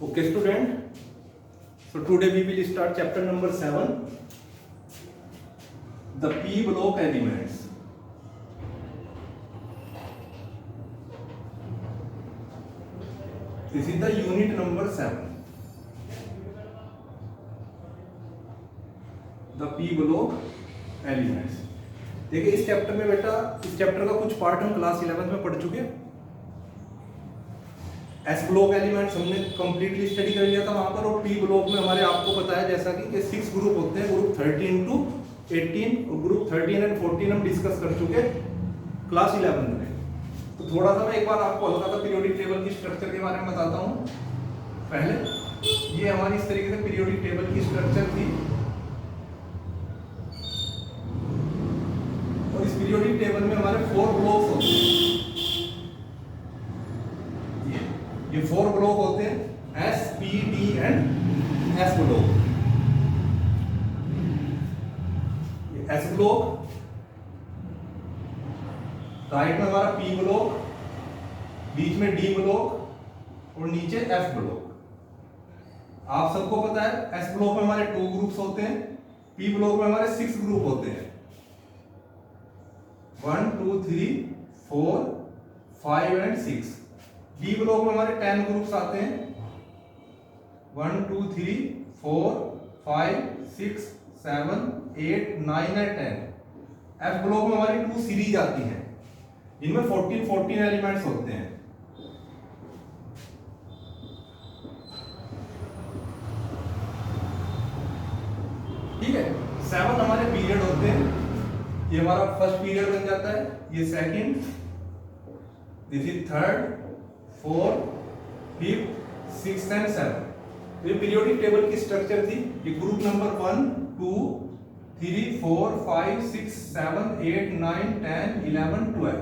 Okay, student. So today we will start chapter number 7, the p block elements. This is the unit number 7, the p block elements. देखिए इस chapter में बेटा, इस chapter का कुछ part हम class 11 में पढ़ चुके। एस ब्लॉक एलिमेंट्स हमने कंप्लीटली स्टडी कर लिया था वहां पर, और पी ब्लॉक में हमारे आपको पता है जैसा कि 6 ग्रुप होते हैं, ग्रुप 13 to 18 और ग्रुप 13 and 14 हम डिस्कस कर चुके क्लास 11 में। तो थोड़ा सा मैं एक बार आपको हल्का सा पीरियोडिक टेबल की स्ट्रक्चर के बारे में बताता हूँ। पहले ये हमारी इस तरीके से पीरियोडिक टेबल की स्ट्रक्चर थी, और इस पीरियोडिक टेबल में हमारे 4 ब्लॉक्स होते हैं। ये 4 ब्लॉक होते हैं, S, P, D and S block. S block, right में हमारा पी ब्लॉक, बीच में डी ब्लॉक और नीचे एफ ब्लॉक। आप सबको पता है एस ब्लॉक में हमारे 2 ग्रुप्स होते हैं, पी ब्लॉक में हमारे 6 ग्रुप होते हैं, 1 2 3 4 5 एंड 6। डी ब्लॉक में हमारे 10 ग्रुप्स आते हैं, 1 2 3 4 5 6 7 8 9 एंड 10। एफ ब्लॉक में हमारी 2 सीरीज आती हैं जिनमें 14 एलिमेंट्स होते हैं। ठीक है, 7 हमारे पीरियड होते हैं। ये हमारा फर्स्ट पीरियड बन जाता है, ये second, this is third, 4 5 6 and 7। ये पीरियोडिक टेबल की स्ट्रक्चर थी। ये ग्रुप नंबर 1 2 3 4 5 6 7 8 9 10 11 12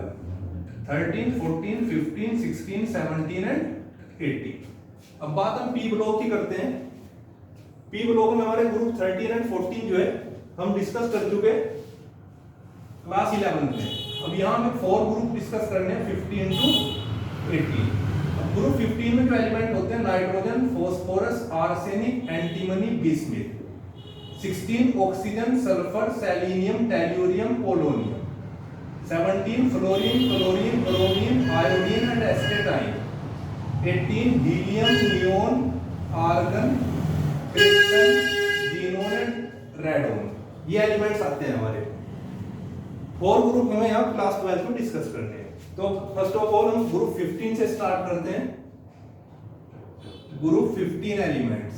13 14 15 16 17 एंड 18। अब बात हम पी ब्लॉक की करते हैं। पी ब्लॉक में हमारे ग्रुप 13 एंड 14 जो है हम डिस्कस कर चुके क्लास 11 में। अब यहाँ हमें 4 ग्रुप डिस्कस करने हैं, 15 to 18। ग्रुप 15 में जो एलिमेंट होते हैं nitrogen, phosphorus, arsenic, antimony, bismuth. 16 oxygen, sulphur, selenium, tellurium, polonium. 17 fluorine, chlorine, bromine, iodine and astatine. 18 helium, neon, argon, krypton, xenon and radon. ये एलिमेंट्स आते हैं हमारे। 4 ग्रुप हमें यहाँ क्लास 12 में डिस्कस करने हैं। तो फर्स्ट ऑफ ऑल हम ग्रुप 15 से स्टार्ट करते हैं। Group 15 elements.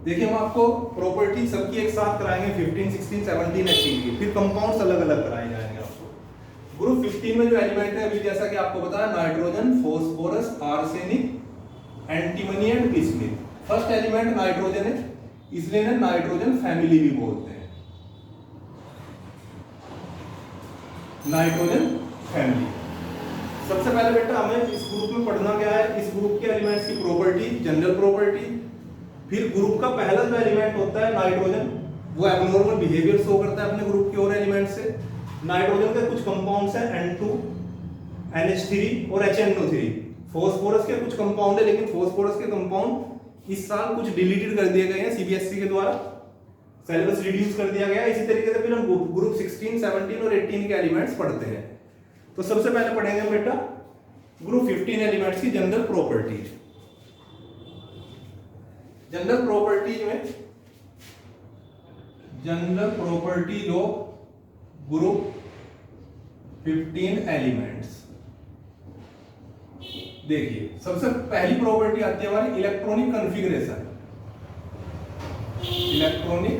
देखिए हम आपको प्रॉपर्टी सबकी एक साथ कराएंगे, 15 16 17 18 की, फिर कंपाउंड्स अलग अलग कराए जाएंगे आपको। ग्रुप 15 में जो एलिमेंट है अभी जैसा कि आपको पता है nitrogen, phosphorus, arsenic, antimony and bismuth. First element nitrogen है, इसलिए इन्हें नाइट्रोजन फैमिली भी बोलते हैं, नाइट्रोजन फैमिली। सबसे पहले बेटा हमें इस ग्रुप में पढ़ना क्या है, इस ग्रुप के एलिमेंट्स की प्रॉपर्टी, जनरल प्रॉपर्टी। फिर ग्रुप का पहला जो एलिमेंट होता है नाइट्रोजन, वो एब्नॉर्मल बिहेवियर शो करता है अपने ग्रुप के और एलिमेंट से। नाइट्रोजन के कुछ कंपाउंड्स हैं, N2 NH3 और HNO3। फास्फोरस के कुछ कंपाउंड है, लेकिन फास्फोरस के कंपाउंड इस साल कुछ डिलीटेड कर दिए गए हैं सीबीएसई के द्वारा, सिलेबस रिड्यूस कर दिया गया। इसी तरीके से फिर हम ग्रुप 16 17 और 18 के एलिमेंट्स पढ़ते हैं। तो सबसे पहले पढ़ेंगे हम बेटा ग्रुप 15 एलिमेंट्स की जनरल प्रॉपर्टीज। जनरल प्रॉपर्टीज में general properties of group 15 elements. देखिए सबसे पहली प्रॉपर्टी आती है हमारी इलेक्ट्रॉनिक कॉन्फ़िगरेशन। इलेक्ट्रॉनिक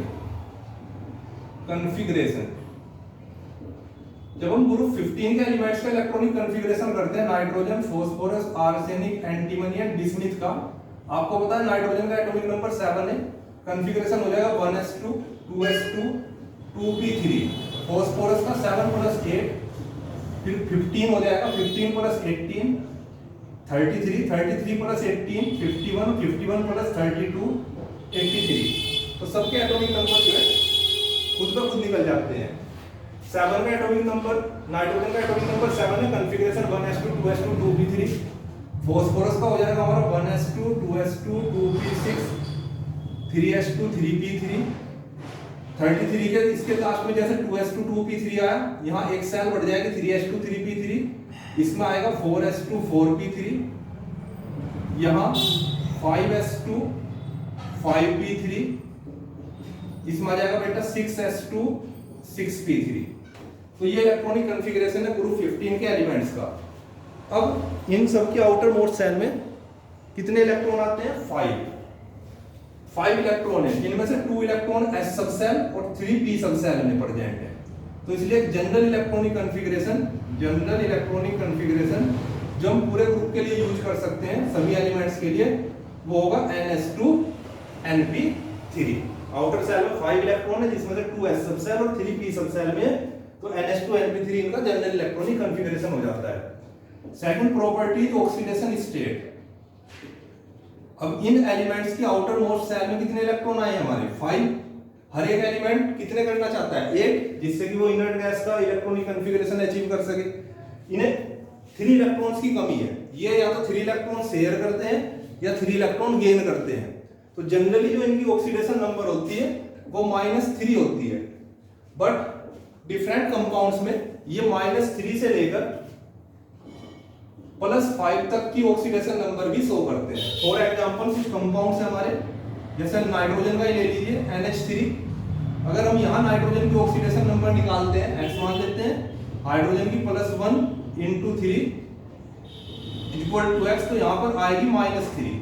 कॉन्फ़िगरेशन, जब हम ग्रुप 15 के एलिमेंट्स का इलेक्ट्रॉनिक कॉन्फ़िगरेशन करते हैं nitrogen, phosphorus, arsenic, antimony and bismuth का, आपको पता है नाइट्रोजन का एटॉमिक नंबर 7 है, कॉन्फ़िगरेशन हो जाएगा 1s2 2s2 2p3। फास्फोरस का 7 + 8 फिर 15 हो जाएगा, 15 + 18 33 33 + 18 51 51 + 32 83। तो सबके एटॉमिक नंबर जो है खुद ब खुद निकल जाते हैं। 7 का एटॉमिक नंबर, नाइट्रोजन का एटॉमिक नंबर 7 है, configuration 1s2 2s2 2p3। Phosphorus का हो जाएगा हमारा 1s2 2s2 2p6 3s2 3p3। 33 के इसके लास्ट में जैसे 2s2 2p3 आया, यहाँ एक सेल बढ़ जाएगी 3s2 3p3, इसमें आएगा 4s2 4p3, यहाँ 5s2 5p3, इसमें आ जाएगा बेटा 6s2 6p3। तो ये इलेक्ट्रॉनिक कॉन्फ़िगरेशन है ग्रुप 15 के एलिमेंट्स का। अब इन सब के आउटर मोस्ट सेल में कितने इलेक्ट्रॉन आते हैं? 5 इलेक्ट्रॉन है, इनमें से 2 इलेक्ट्रॉन s सब सेल और 3 p सब सेल में प्रेजेंट है। तो इसलिए जनरल इलेक्ट्रॉनिक कॉन्फ़िगरेशन जो हम पूरे ग्रुप के लिए यूज कर सकते हैं सभी एलिमेंट्स के लिए, वो होगा ns2 np3। आउटर सेल में 5 इलेक्ट्रॉन है, जिसमें से 2 s सब सेल और 3 p सब सेल में, तो ns2 np3 इनका जनरल इलेक्ट्रॉनिक कॉन्फ़िगरेशन हो जाता है। Second property oxidation state. अब इन एलिमेंट्स की आउटर मोस्ट सेल में कितने इलेक्ट्रॉन आए हमारे? 5। हर एक एलिमेंट कितने करना चाहता है? 8, जिससे कि वो इनर्ट गैस का इलेक्ट्रॉनिक कॉन्फ़िगरेशन अचीव कर सके। इन्हें 3 इलेक्ट्रॉन्स की कमी है, ये या तो 3 इलेक्ट्रॉन शेयर करते हैं या 3 इलेक्ट्रॉन गेन करते हैं। तो जनरली जो इनकी ऑक्सीडेशन नंबर होती है वो -3 होती है, बट डिफरेंट कंपाउंड्स में ये -3 से लेकर +5 तक की ऑक्सीडेशन नंबर भी शो करते हैं। फॉर एग्जांपल कुछ कंपाउंड्स हैं हमारे, जैसे नाइट्रोजन का ही ले लीजिए NH3। अगर हम यहाँ नाइट्रोजन की ऑक्सीडेशन नंबर निकालते हैं, X मान लेते हैं, हाइड्रोजन की +1 × 3 = X, तो यहाँ पर आएगी -3।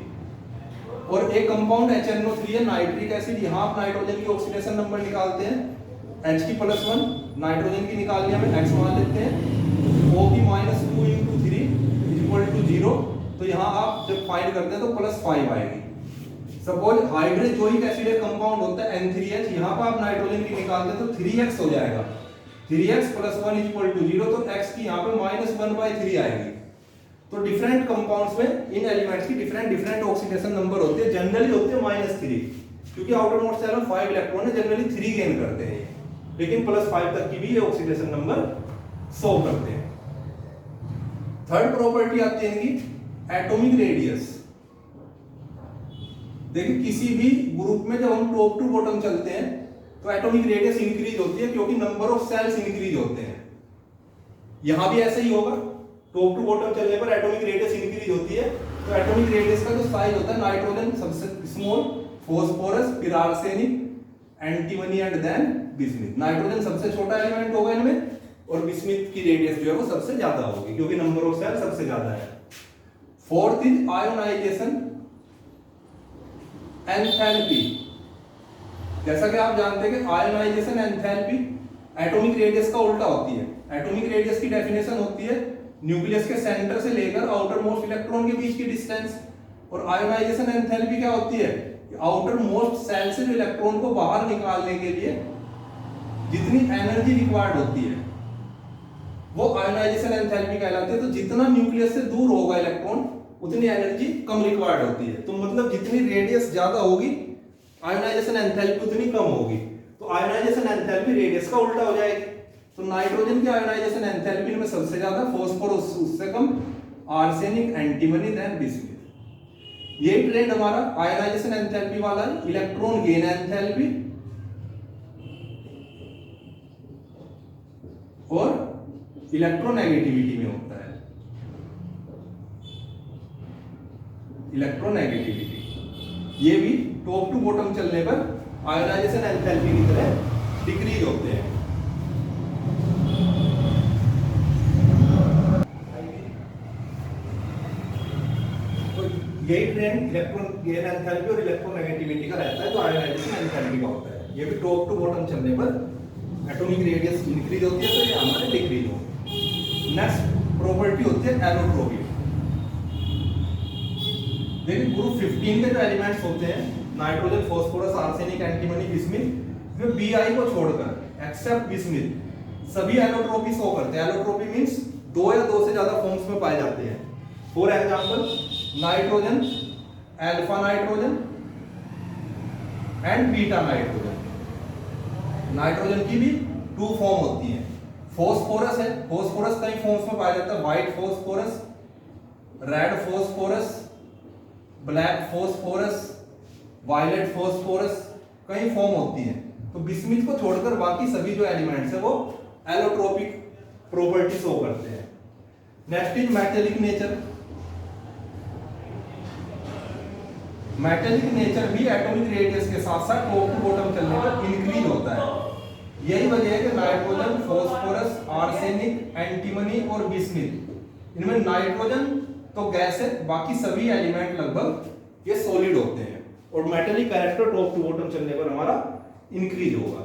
और एक कंपाउंड HNO3 है, नाइट्रिक एसिड, यहाँ आप नाइट्रोजन की ऑक्सीडेशन नंबर निकालते हैं, H की +1, नाइट्रोजन की निकालनी हमें X मान लेते हैं, O की -2 × 3 = 0। तो यहाँ आप जब फाइंड करते हैं तो +5 आएगी। सपोज हाइड्रोजोइक एसिड एक कंपाउंड होता है N3H, यहाँ पर आप नाइट्रोजन की निकालते हैं तो 3x हो जाएगा, 3x + 1 = 0, तो x की यहाँ पे -1/3 आएगी। तो डिफरेंट कंपाउंड्स में इन एलिमेंट्स की डिफरेंट ऑक्सीडेशन नंबर होते हैं, जनरली होते हैं -3, क्योंकि आउटर मोस्ट सेल में 5 इलेक्ट्रॉन है, जनरली 3 गेन करते हैं, लेकिन +5 तक की भी ये ऑक्सीडेशन नंबर शो करते हैं। थर्ड प्रॉपर्टी आती है इनकी एटॉमिक रेडियस। देखिए किसी भी ग्रुप में जब हम टॉप टू बॉटम चलते हैं तो एटॉमिक रेडियस इंक्रीज होती है, क्योंकि नंबर ऑफ सेल्स इंक्रीज होते हैं। यहां भी ऐसा ही होगा, टॉप टू बॉटम चलने पर एटॉमिक रेडियस इंक्रीज होती है। तो एटॉमिक रेडियस का जो साइज होता है, नाइट्रोजन सबसे स्मॉल, फॉस्फोरस, फिर arsenic, antimony and then bismuth. Nitrogen सबसे छोटा एलिमेंट होगा इनमें, और बिस्मिथ की रेडियस जो है वो सबसे ज्यादा होगी, क्योंकि नंबर ऑफ सेल सबसे ज्यादा है। Fourth is ionisation enthalpy. जैसा कि आप जानते हैं कि आयोनाइजेशन एंथैल्पी एटॉमिक रेडियस का उल्टा होती है। एटॉमिक रेडियस की डेफिनेशन होती है न्यूक्लियस के सेंटर से लेकर आउटर मोस्ट इलेक्ट्रॉन के बीच की डिस्टेंस, और आयोनाइजेशन एंथैल्पी क्या होती है? आउटर मोस्ट सेल से जो इलेक्ट्रॉन को बाहर निकालने के लिए जितनी एनर्जी रिक्वायर्ड होती है वो आयोनाइजेशन एंथैल्पी कहलाती है। तो जितना न्यूक्लियस से दूर होगा इलेक्ट्रॉन उतनी एनर्जी कम रिक्वायर्ड होती है। तो मतलब जितनी रेडियस ज्यादा होगी आयोनाइजेशन एंथैल्पी उतनी कम होगी। तो आयोनाइजेशन एंथैल्पी रेडियस का उल्टा हो जाएगी। तो नाइट्रोजन की आयोनाइजेशन एंथैल्पी में सबसे ज्यादा, फॉस्फोरस उससे कम, आर्सेनिक, एंटीमनी, देन बिस्मिथ। ये ट्रेंड हमारा आयोनाइजेशन एंथैल्पी वाला है। इलेक्ट्रॉन गेन एंथैल्पी और इलेक्ट्रोनेगेटिविटी में होता है। इलेक्ट्रोनेगेटिविटी ये भी टॉप टू बॉटम चलने पर आयोनाइजेशन एंथैल्पी की तरह डिक्रीज होते हैं। तो यही ट्रेंड इलेक्ट्रॉन गेन एंथैल्पी और इलेक्ट्रोनेगेटिविटी का रहता है, जो आयोनाइजेशन एंथैल्पी का होता है। ये भी टॉप टू बॉटम चलने पर एटॉमिक रेडियस इंक्रीज होती है, तो ये हमारे डिक्रीज होती है। नेक्स्ट प्रॉपर्टी होती है एलोट्रोपी। देखिए ग्रुप 15 के जो एलिमेंट्स होते हैं, nitrogen, phosphorus, arsenic, antimony, bismuth, वे Bi को छोड़कर एक्सेप्ट बिस्मिथ सभी एलोट्रोपी शो करते हैं। एलोट्रोपी मींस 2 या 2 से ज्यादा फॉर्म्स में पाए जाते हैं। For example nitrogen, alpha nitrogen and beta nitrogen. Nitrogen की भी 2 फॉर्म होती हैं, फॉस्फोरस है, फॉस्फोरस कई फॉर्म्स में पाया जाता है, white phosphorus, red phosphorus, black phosphorus, violet phosphorus, कई फॉर्म होती है। तो बिस्मिथ को छोड़कर बाकी सभी जो एलिमेंट्स है वो एलोट्रोपिक प्रॉपर्टी शो करते हैं। Next is metallic nature. Metallic nature भी एटॉमिक रेडियस के साथ साथ टॉप टू बॉटम चलने पर इंक्रीज होता है। यही वजह है कि नाइट्रोजन, फास्फोरस, आर्सेनिक, एंटीमनी और बिस्मिथ, इनमें नाइट्रोजन तो गैस है, बाकी सभी एलिमेंट लगभग ये सॉलिड होते हैं और metallic character top to bottom चलने पर हमारा इंक्रीज होगा।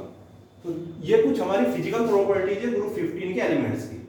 तो ये कुछ हमारी फिजिकल प्रॉपर्टीज है ग्रुप 15 के एलिमेंट्स की।